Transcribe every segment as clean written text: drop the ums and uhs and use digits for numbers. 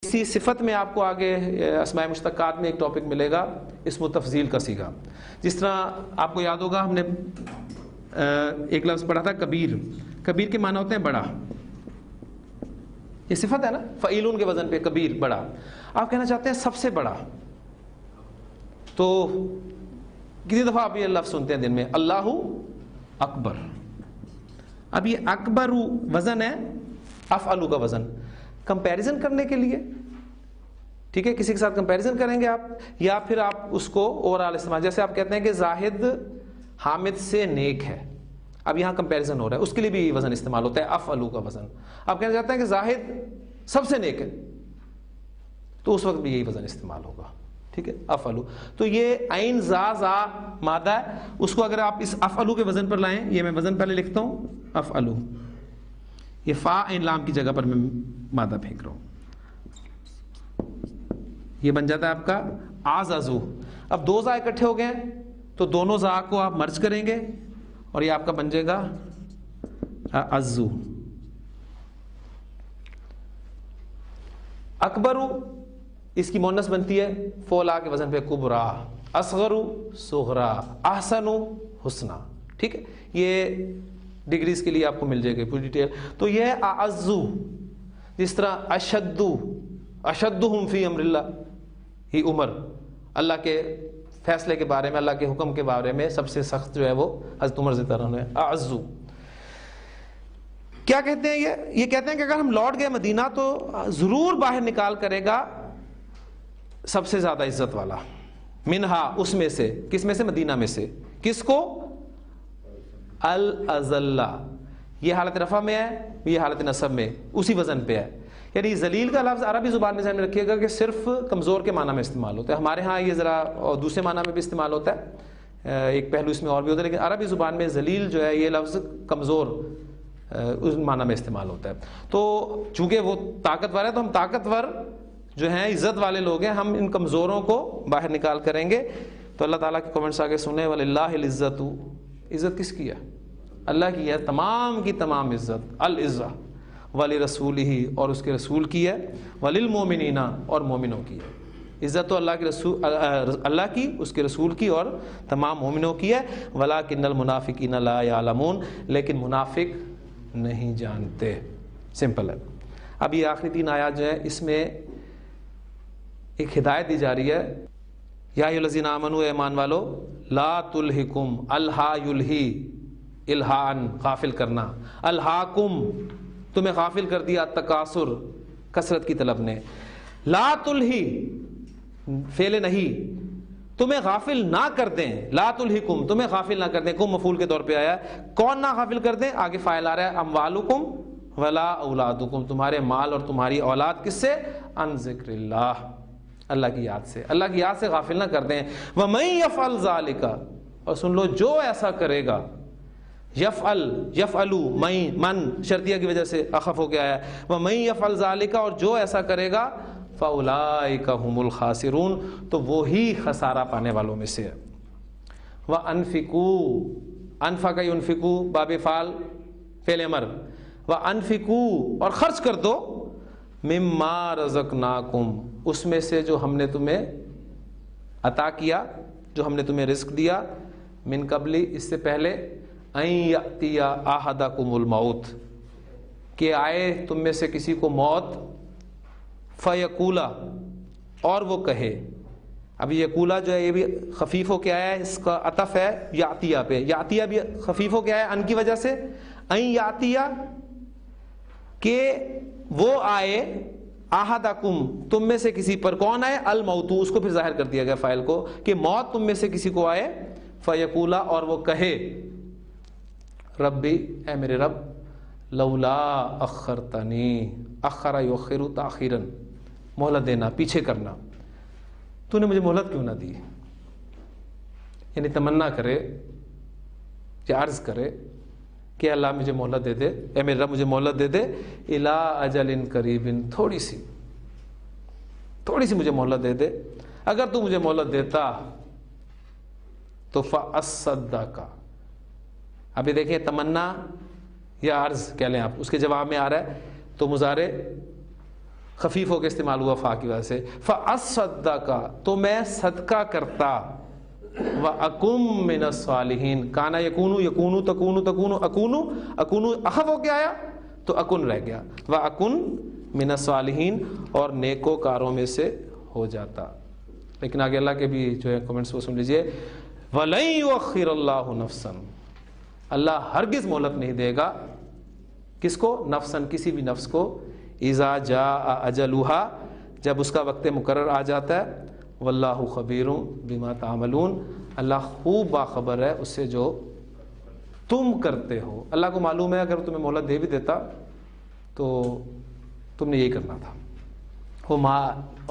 اسی صفت میں آپ کو آگے اسماء مشتقات میں ایک ٹاپک ملے گا، اسم تفضیل کا صیغہ. جس طرح آپ کو یاد ہوگا ہم نے ایک لفظ پڑھا تھا کبیر. کبیر کے معنی ہوتے ہیں بڑا. یہ صفت ہے نا، فعیلون کے وزن پہ کبیر بڑا. آپ کہنا چاہتے ہیں سب سے بڑا، تو کتنی دفعہ آپ یہ لفظ سنتے ہیں دن میں؟ اللہ اکبر. اب یہ اکبر وزن ہے افعلو کا وزن، کمپیریزن کرنے کے لیے. ٹھیک ہے، کسی کے ساتھ کمپیریزن کریں گے آپ، یا پھر آپ اس کو اوورال استعمال. جیسے آپ کہتے ہیں کہ زاہد حامد سے نیک ہے، اب یہاں کمپیریزن ہو رہا ہے، اس کے لیے بھی وزن استعمال ہوتا ہے افعلو کا وزن. آپ کہنا چاہتے ہیں کہ زاہد سب سے نیک ہے، تو اس وقت بھی یہی وزن استعمال ہوگا. ٹھیک ہے، افعلو. تو یہ عین زا مادہ ہے، اس کو اگر آپ اس افعلو کے وزن پر لائیں، یہ میں وزن پہلے لکھتا ہوں افعلو، یہ فا عین لام کی جگہ پر میں مادہ پھینک رہا ہوں، یہ بن جاتا ہے آپ کا آزازو. اب دو زا اکٹھے ہو گئے تو دونوں زا کو آپ مرج کریں گے اور یہ آپ کا بن جائے گا ازو. اکبرو اس کی مونس بنتی ہے فولا کے وزن پہ کبرا. اصغرو صغرا. احسنو حسنا. ٹھیک ہے، یہ ڈگریز کے لیے آپ کو مل جائے گی پوری ڈیٹیل. تو یہ ہے اعزو. جس طرح اشدہم فی امر اللہ، ہی عمر، اللہ کے فیصلے کے بارے میں، اللہ کے حکم کے بارے میں سب سے سخت جو ہے وہ حضرت عمر رضی اللہ عنہ ہے. اعزو کیا کہتے ہیں؟ یہ کہتے ہیں کہ اگر ہم لوٹ گئے مدینہ تو ضرور باہر نکال کرے گا سب سے زیادہ عزت والا. منہا اس میں سے، کس میں سے؟ مدینہ میں سے. کس کو؟ الازلہ. یہ حالت رفع میں ہے، یہ حالت نصب میں، اسی وزن پہ ہے. یعنی ذلیل کا لفظ عربی زبان میں ذہن میں رکھیے گا کہ صرف کمزور کے معنی میں استعمال ہوتا ہے. ہمارے ہاں یہ ذرا دوسرے معنی میں بھی استعمال ہوتا ہے، ایک پہلو اس میں اور بھی ہوتا ہے، لیکن عربی زبان میں ذلیل جو ہے یہ لفظ کمزور اس معنی میں استعمال ہوتا ہے. تو چونکہ وہ طاقتور ہے تو ہم طاقتور جو ہیں، عزت والے لوگ ہیں، ہم ان کمزوروں کو باہر نکال کریں گے. تو اللہ تعالیٰ کے کمنٹس آگے سنیں، وَلِلَّهِ الْعِزَّةُ، عزت کس کی ہے؟ اللہ کی ہے، تمام کی تمام عزت. العزہ وَلِرَسُولِهِ، اور اس کے رسول کی ہے. وَلِلْمُؤْمِنِينَ، اور مومنوں کی ہے. عزت تو اللہ کے رسول، اللہ کی، اس کے رسول کی اور تمام مومنوں کی ہے. وَلَٰكِنَّ الْمُنَافِقِينَ لَا يَعْلَمُونَ، لیکن منافق نہیں جانتے. سمپل ہے. اب یہ آخری 3 آیات جو ہے اس میں ایک ہدایت دی جا رہی ہے. یا ایھا الذین آمنوا، ایمان والو، لا تلہکم، الہا یلہی، الہان غافل کرنا، الہاکم تمہیں غافل کر دیا، تکاثر کثرت کی طلب نے. لا تلہی فعل نہیں، تمہیں غافل نہ کر دیں. لا تلہکم تمہیں غافل نہ کر دیں، کم مفعول کے طور پہ آیا ہے. کون نہ غافل کر دیں؟ آگے فاعل آ رہا ہے، اموالکم ولا اولادکم، تمہارے مال اور تمہاری اولاد کس سے؟ عن ذکر اللہ، اللہ کی یاد سے. اللہ کی یاد سے غافل نہ کر دیں. وَمَن يَفْعَلْ ذَلِكَ، اور سن لو جو ایسا کرے گا. یفعلو من شرطیہ کی وجہ سے اخف ہو کے آیا ہے. وَمَن يَفْعَلْ ذَلِكَ، اور جو ایسا کرے گا، فَأُولَٰئِكَ هُمُ الْخَاسِرُونَ، تو وہی خسارہ پانے والوں میں سے ہے. وَأَنفِقُوا، انفق ينفقوا باب فعل فعل امر. وَأَنفِقُوا، اور خرچ کر دو، مِمَّا رَزَقْنَاكُمْ، اس میں سے جو ہم نے تمہیں عطا کیا، جو ہم نے تمہیں رزق دیا. من قبل، اس سے پہلے، ان یأتی احدکم الموت، کہ آئے تم میں سے کسی کو موت. فیقولا، اور وہ کہے. اب یقولا جو ہے یہ بھی خفیف ہو کے آیا ہے، اس کا عطف ہے یاتیہ پہ. یاتیہ بھی خفیف ہو کے آیا ہے ان کی وجہ سے. ان یاتیہ، کہ وہ آئے، احدکم تم میں سے کسی پر. کون آئے؟ الموت، اس کو پھر ظاہر کر دیا گیا فاعل کو، کہ موت تم میں سے کسی کو آئے. فیقولا، اور وہ کہے، ربی، اے میرے رب، لولا اخرتنی، اخر یؤخر تاخیرا، مہلت دینا، پیچھے کرنا، تو نے مجھے مہلت کیوں نہ دی؟ یعنی تمنا کرے یا عرض کرے کہ اللہ مجھے مہلت دے دے، اے میرے رب مجھے مہلت دے دے. الی اجل قریب، تھوڑی سی مجھے مہلت دے دے. اگر تو مجھے مہلت دیتا تو فاصدق. ابھی دیکھیں تمنا یا عرض کہہ لیں آپ، اس کے جواب میں آ رہا ہے تو مضارع خفیف ہو کے استعمال ہوا فا کی وجہ سے. فَأَصَّدَّقَ تو میں صدقہ کرتا. وَأَكُن مِّنَ الصَّالِحِينَ کانا یکونو یکونو تکونو تکونو اکونو اکونو اخف ہو کے آیا تو اکن رہ گیا. وَأَكُن مِّنَ الصَّالِحِينَ اور نیکوکاروں میں سے ہو جاتا. لیکن آگے اللہ کے بھی جو ہے کمنٹس وہ سن لیجئے. وَلَن يُؤَخِّرَ اللَّهُ نَفْسًا اللہ ہرگز مہلت نہیں دے گا کس کو؟ نفسن کسی بھی نفس کو. اذا جاء اجلها جب اس کا وقت مقرر آ جاتا ہے. واللہ خبیر بما تعملون اللہ خوب باخبر ہے اس سے جو تم کرتے ہو. اللہ کو معلوم ہے اگر تمہیں مہلت دے بھی دیتا تو تم نے یہی کرنا تھا. وہ ماں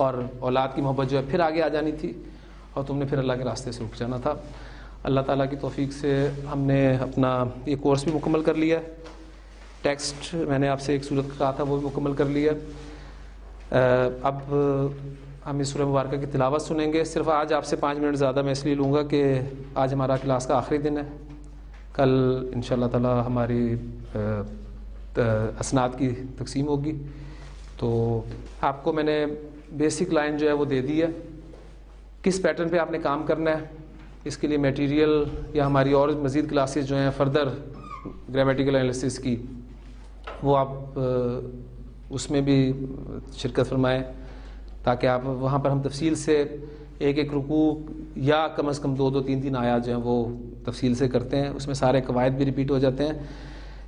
اور اولاد کی محبت جو ہے پھر آگے آ جانی تھی اور تم نے پھر اللہ کے راستے سے رک جانا تھا. اللہ تعالیٰ کی توفیق سے ہم نے اپنا یہ کورس بھی مکمل کر لیا. ٹیکسٹ میں نے آپ سے ایک صورت کہا تھا وہ بھی مکمل کر لیا. اب ہم اس سورہ مبارکہ کی تلاوت سنیں گے. صرف آج آپ سے 5 منٹ زیادہ میں اس لیے لوں گا کہ آج ہمارا کلاس کا آخری دن ہے. کل انشاءاللہ تعالیٰ ہماری اسناد کی تقسیم ہوگی. تو آپ کو میں نے بیسک لائن جو ہے وہ دے دی ہے. کس پیٹرن پہ آپ نے کام کرنا ہے اس کے لیے میٹیریل یا ہماری اور مزید کلاسز جو ہیں فردر گرامیٹیکل انالیسس کی وہ آپ اس میں بھی شرکت فرمائیں تاکہ آپ وہاں پر ہم تفصیل سے ایک ایک رکوع یا کم از کم 2 3 آیات جو ہیں وہ تفصیل سے کرتے ہیں. اس میں سارے قواعد بھی ریپیٹ ہو جاتے ہیں.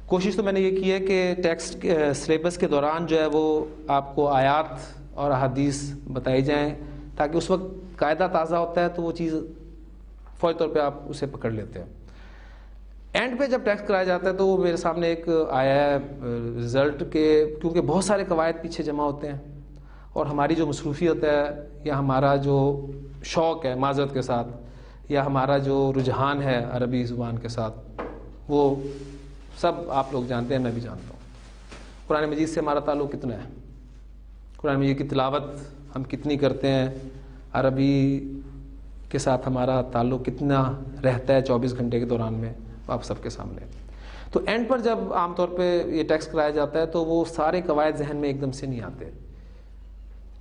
کوشش تو میں نے یہ کی ہے کہ ٹیکسٹ سلیبس کے دوران جو ہے وہ آپ کو آیات اور احادیث بتائی جائیں تاکہ اس وقت قاعدہ تازہ ہوتا ہے تو وہ چیز فوری طور پہ آپ اسے پکڑ لیتے ہیں. اینڈ پہ جب ٹیکسٹ کرایا جاتا ہے تو وہ میرے سامنے ایک آیا ہے رزلٹ کہ کیونکہ بہت سارے قواعد پیچھے جمع ہوتے ہیں اور ہماری جو مصروفیت ہے یا ہمارا جو شوق ہے معذرت کے ساتھ یا ہمارا جو رجحان ہے عربی زبان کے ساتھ وہ سب آپ لوگ جانتے ہیں, میں بھی جانتا ہوں. قرآن مجید سے ہمارا تعلق کتنا ہے, قرآن مجید کی تلاوت ہم کتنی کرتے ہیں, عربی کے ساتھ ہمارا تعلق کتنا رہتا ہے 24 گھنٹے کے دوران میں, آپ سب کے سامنے. تو اینڈ پر جب عام طور پہ یہ ٹیکسٹ کرایا جاتا ہے تو وہ سارے قواعد ذہن میں ایک دم سے نہیں آتے,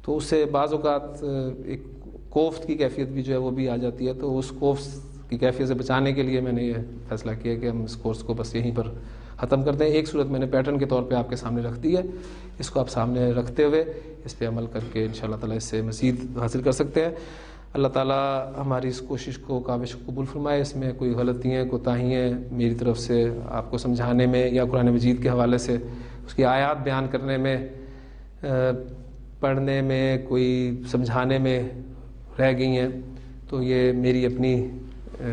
تو اس سے بعض اوقات ایک کوفت کی کیفیت بھی جو ہے وہ بھی آ جاتی ہے. تو اس کوفت کی کیفیت سے بچانے کے لیے میں نے یہ فیصلہ کیا کہ ہم اس کورس کو بس یہیں پر ختم کرتے ہیں. ایک صورت میں نے پیٹرن کے طور پہ آپ کے سامنے رکھ دی ہے, اس کو آپ سامنے رکھتے ہوئے اس پہ عمل کر کے انشاءاللہ تعالیٰ اس سے مزید حاصل کر سکتے ہیں. اللہ تعالیٰ ہماری اس کوشش کو کاوش کو قبول فرمائے. اس میں کوئی غلطیاں کوتاہیاں میری طرف سے آپ کو سمجھانے میں یا قرآن مجید کے حوالے سے اس کی آیات بیان کرنے میں, پڑھنے میں, کوئی سمجھانے میں رہ گئی ہیں تو یہ میری اپنی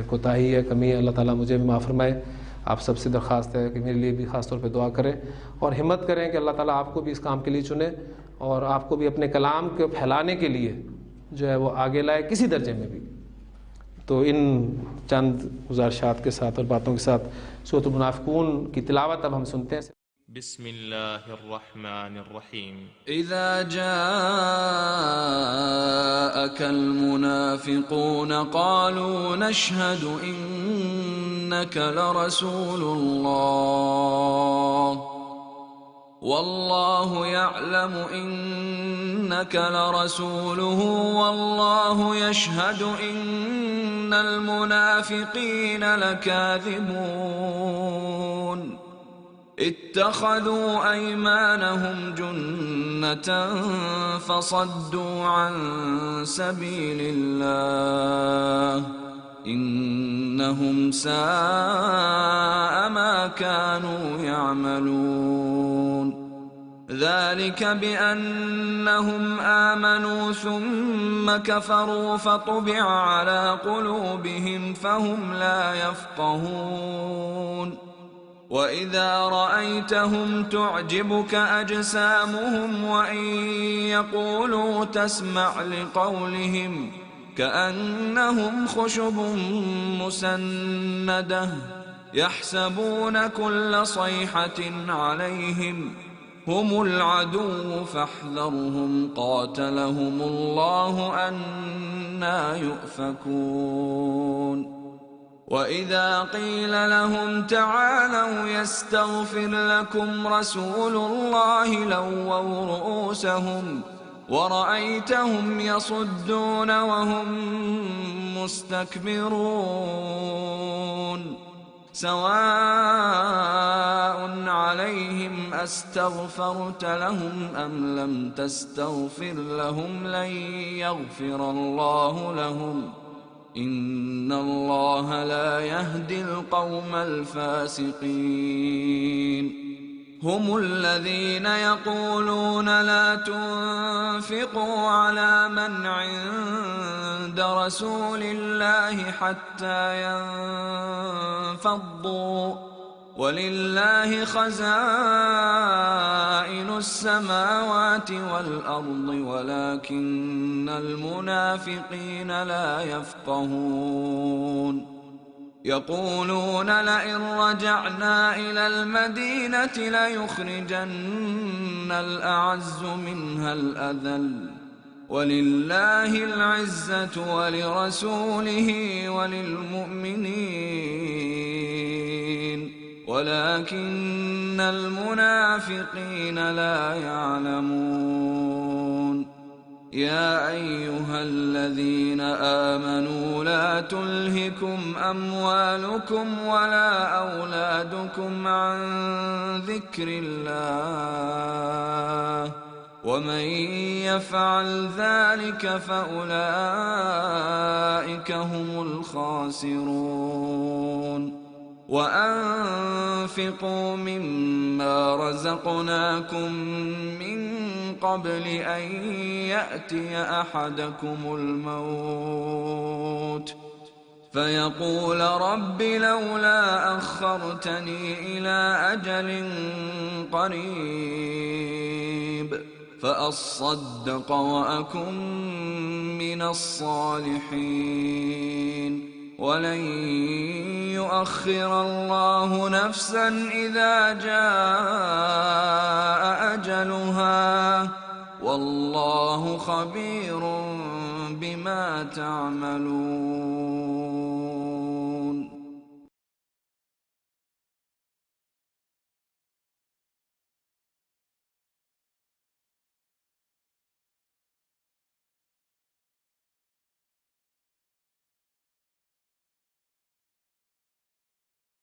کوتاہی ہے, کمی ہے. اللہ تعالیٰ مجھے بھی معاف فرمائے. آپ سب سے درخواست ہے کہ میرے لیے بھی خاص طور پہ دعا کریں اور ہمت کریں کہ اللہ تعالیٰ آپ کو بھی اس کام کے لیے چنے اور آپ کو بھی اپنے کلام کو پھیلانے کے لیے جو ہے وہ آگے لائے کسی درجے میں بھی. تو ان چند گزارشات کے ساتھ اور باتوں کے ساتھ سورۃ المنافقون کی تلاوت اب ہم سنتے ہیں. بسم اللہ الرحمن الرحیم. اذا جاءك المنافقون قالوا نشهد انك لرسول الله والله يعلم انك لرسوله والله يشهد ان المنافقين لكاذبون اتخذوا ايمانهم جنة فصدوا عن سبيل الله انهم ساء ما كانوا يعملون ذلك بأنهم آمنوا ثم كفروا فطبع على قلوبهم فهم لا يفقهون وَإِذَا رَأَيْتَهُمْ تُعْجِبُكَ أَجْسَامُهُمْ وَإِنْ يَقُولُوا تَسْمَعْ لِقَوْلِهِمْ كَأَنَّهُمْ خُشُبٌ مُّسَنَّدَةٌ يَحْسَبُونَ كُلَّ صَيْحَةٍ عَلَيْهِمْ هُمُ الْعَدُوُّ فَاحْذَرْهُمْ قَاتَلَهُمُ اللَّهُ أَنَّىٰ يُؤْفَكُونَ. وإذا قيل لهم تعالوا يستغفر لكم رسول الله لووا رؤوسهم ورأيتهم يصدون وهم مستكبرون سواء عليهم أستغفرت لهم أم لم تستغفر لهم لن يغفر الله لهم إن الله لا يهدي القوم الفاسقين هم الذين يقولون لا تنفقوا على من عند رسول الله حتى ينفضوا ولله خزائن السماوات والأرض ولكن المنافقين لا يفقهون يقولون لئن رجعنا إلى المدينة ليخرجن الأعز منها الأذل ولله العزة ولرسوله وللمؤمنين ولكن المنافقين لا يعلمون يا أيها الذين آمنوا لا تلهكم أموالكم ولا أولادكم عن ذكر الله ومن يفعل ذلك فأولئك هم الخاسرون وأنفقوا مما رزقناكم من قبل أن يأتي أحدكم الموت فيقول رب لولا أخرتني إلى أجل قريب فأصدق وأكن من الصالحين ولن يؤخر الله نفسا إذا جاء أجلها والله خبير بما تعملون